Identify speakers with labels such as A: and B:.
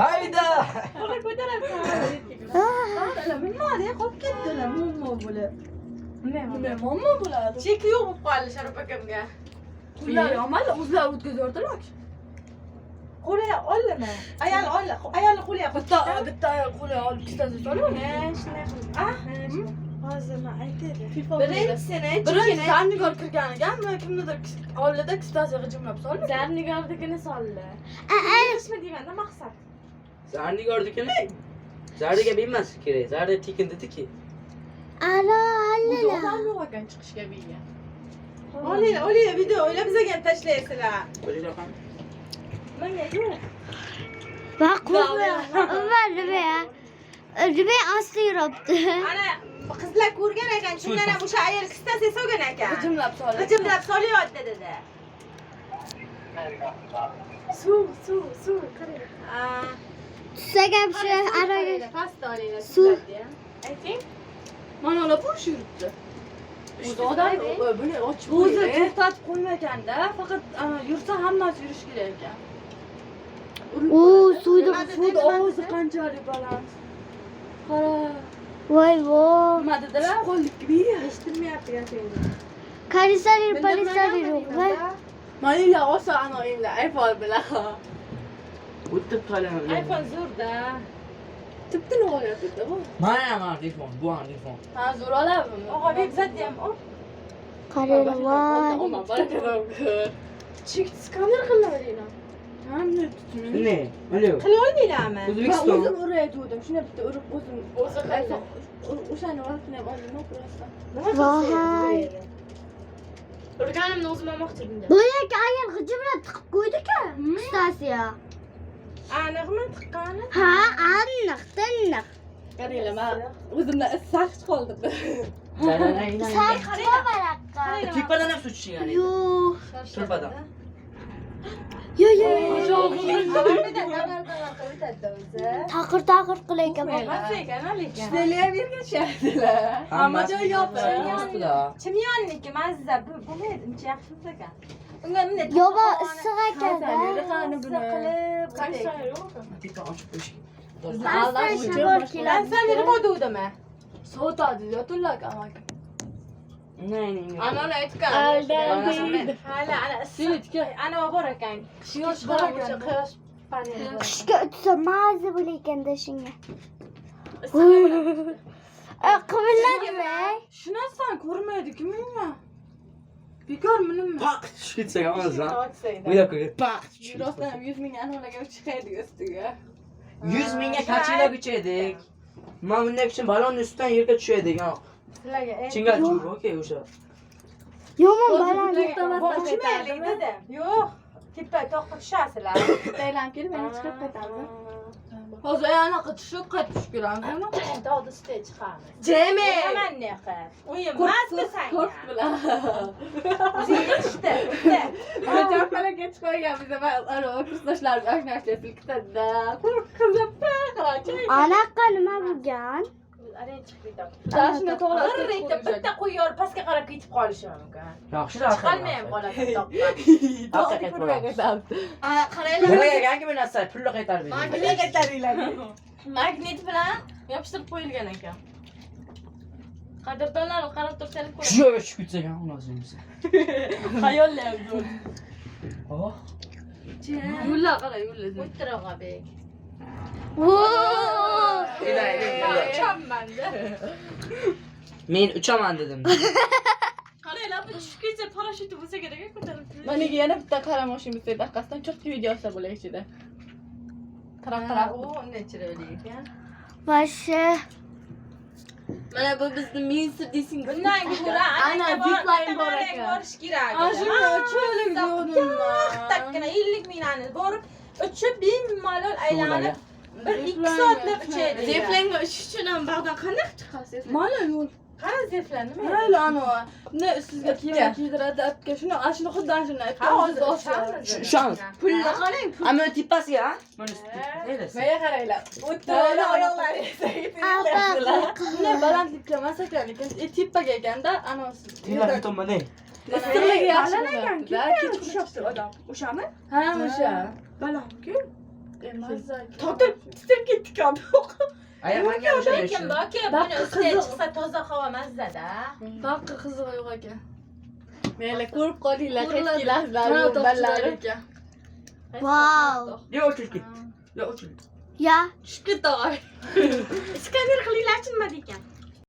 A: Hayda.
B: Ona ko'tarib men nima qolib ketdilar muammo bo'lib. Nima muammo bo'ladi? Cheki yo'q bo'lib qoldi Sharof akamga. Ular amal o'zlari o'tkazyaptilar. Qo'liga oldimi? Ayolni qo'liga bitta ayol qo'liga olib kistasi solib. Shunday qilib. Hozir men aytadi. Birinchi Zarnigor kirganiga kimnidir oldida kistasi g'ijimlab soldi. Zarnigordikini soldi. Ishmi deganda maqsad.
A: Zarnigordikini? Zardiga bilmas kerak. Zarda tekin dediki.
C: Alo,
B: Odam yo'q ekan chiqishga bilgan. Olinglar video o'ylab bizga tashlaysizlar.
A: Qo'yinglar ham.
B: Menga yo'q.
C: bak Rübe aslı yuruptu.
B: Ana qizlar ko'rgan ekan, shundan ham o'sha ayol kistasi solgan ekan. G'ijimlab solyapti dedi. Suv qarang.
C: Tusagan şu araya.
B: Pasta olinglar.
C: Suv.
B: Ayting. Mana ular pul yuribdi. O'zi odam buni ochib o'zi to'xtatib qo'ymaganda, faqat yursa hammasi yurish kerak ekan. Suvni ovozi qanchalik baland. Qara.
C: Voy.
B: Nima dedilar? Qo'llik gibi eshitilmayapti gapingiz.
C: Polislar yok.
B: Mana olsa ana endi iPhone bilan.
A: O'tib qolaman.
B: iPhone zo'rda. Tibdini olyapti bu.
A: Mana telefon, bu ham telefon.
B: Ha, zo'r oladimi? Og'a bekzatni ham ol.
C: Karela vay.
B: Ona barakadan. Chek skaner qilaveringlar. Hamma tutun.
A: Ne? Alo.
B: Qila olmaylarmi?
A: O'zbekiston.
B: O'zim urayotgandim. Shuni bitta urib o'zi qildi. O'shani vaqtini ham oldim, o'qirasam.
C: Vay.
B: Urganimni o'zim olmoqchi edim.
C: Boyaki ayol g'ijimlab tiqib qo'ydi-ku. Kistasi ya.
B: Aniqmi tiqqani?
C: Ha, aniq.
B: Qaranglar, men o'zimdan saqich qoldim.
C: Sarqqa barakqa.
A: Tepadan ham suv tushgan.
C: Yo'q.
A: Tepadan.
C: Yo. Taqir qilaykan.
B: Ishlaylar bergashadilar. Hamma joy yopiq.
D: Chimyonniki mazza bo'lmaydi, uncha yaxshi ekan. Unga bunday
C: Yo'ba issiq ekan.
B: Qani buni
D: qilib
B: qancha yo'q?
A: Tepa ochib qo'yish.
B: Ben sen nima degdimi? Sotadi, yo'tullar amaki.
A: Ne.
B: Ana aytgan. Hala ana simitga. Ana bor ekan. Quyosh bor ekan. Quyosh paneli.
C: Qishga o'tsa maza bo'laykan-da shunga. Qivilladimi?
B: Shundan ko'rmaydi kimingmi? Bekormi nima?
A: Pak tushib ketsa ham o'zim. Uyda qo'yib pak tushib.
B: Rostdan 100 ming anolaga chiqaydi ustiga.
A: 100 mingga kachilab ichaydik. Men bunday uchun balonni ustidan yerga tushaydik.
B: Sizlarga
A: Chingal chungi okey o'sha.
C: Yomon baland.
B: Boshmaylik dedim. Yo'q. Tepa toqqa tushasizlar. Taylan kelib meni chiqib ketadi. Hozir anaqa tushib qaytib kelamizmi?
D: dog'da ustiga chiqamiz.
B: Jemi.
D: Nimaqa? O'yin
B: Masmi
D: sen?
B: Ko'rk bilan.
D: Yetishdi.
B: Jo'qalaga chiqaganmiz va ana kursdoshlarimiz oshnashlar silkitadi. Ko'rk qizib qarachi.
C: Anaqa nima bo'lgan?
D: Arang chiqdi.
B: Dashni to'g'ri
D: Bitta qo'yyor pastga qarab ketib qolishi mumkin.
A: Yaxshilar.
D: Chiqolmay ham qoladi toqqa.
B: Qaranglar.
A: Nimaga yangi bir narsa pulni qaytarib berdi.
B: Magnet qaytaringlar. Magnet bilan yopishtirib qo'yilgan ekan. Qadrdonlar qarab tursangiz ko'ring.
A: Shu yo'lga tushib ketsak ham o'zimiz.
B: Xayollar zo'r.
A: Oh.
B: Yo'llar qara, yo'llar.
D: O'ttirog'a bek.
B: Uchaman-da.
A: Men uchaman dedim.
B: Qaranglar, bu tushib ketsa parashyut bo'lsa kerak ko'tarib. Mana yana bitta qara mashina bo'lsa, orqasidan cho'q video olsa bo'lar ichida. Qarab.
D: U unday chiroyli ekan.
C: Vasha.
B: Mana bu bizning Minster desing.
D: Bundan ko'ra
B: ana zipline bor ekan.
D: Borish kerak.
B: Ashuna cho'lik yo'lda.
D: Takkina 50 mingani borib, uchib bemalol aylanib 1-2 soatlab uchaydi.
B: Zipline uchish uchun ham bag'dan qanday chiqasiz? Mana yo'l.
D: Qara zeflan nima?
B: Mayli ana. Ne sizga kiydiradi apga shuni, ashuni xuddi ashuni aytdim.
D: Hozir
A: Shans.
B: Pulni qarang.
A: Ammo tipasiga, ha? Mana
B: Menga qaranglar. O'ttiradi oyoqlaringizni. Ne balandlikka emas ekan, lekin tipaga ekanda, anasi.
A: Tilla tomone.
B: Issiqligi yaxshi ekan.
D: Tushibdi odam. O'shami?
B: Ha, o'sha.
D: Balandku.
B: Tortib ketdik abi.
A: Aya manga o'sha
D: Lekin
A: ishim.
D: boki
B: Bak,
D: buni ustiga
B: qiziq.
D: chiqsa toza havo mazza-da.
B: Baqqi qizig'i yo'q ekan.
E: Mayli ko'rib qolinglar,
B: Ko'riladi.
E: ketdilarsizlar,
B: Mana
E: yo'ldanlari.
B: to'qchilar ekan.
C: Wow.
A: Yo o'chirki. Yo o'chir.
C: Ya.
E: Tushib ketdi og'ay.
D: Skaner qilinglarchi nima degan?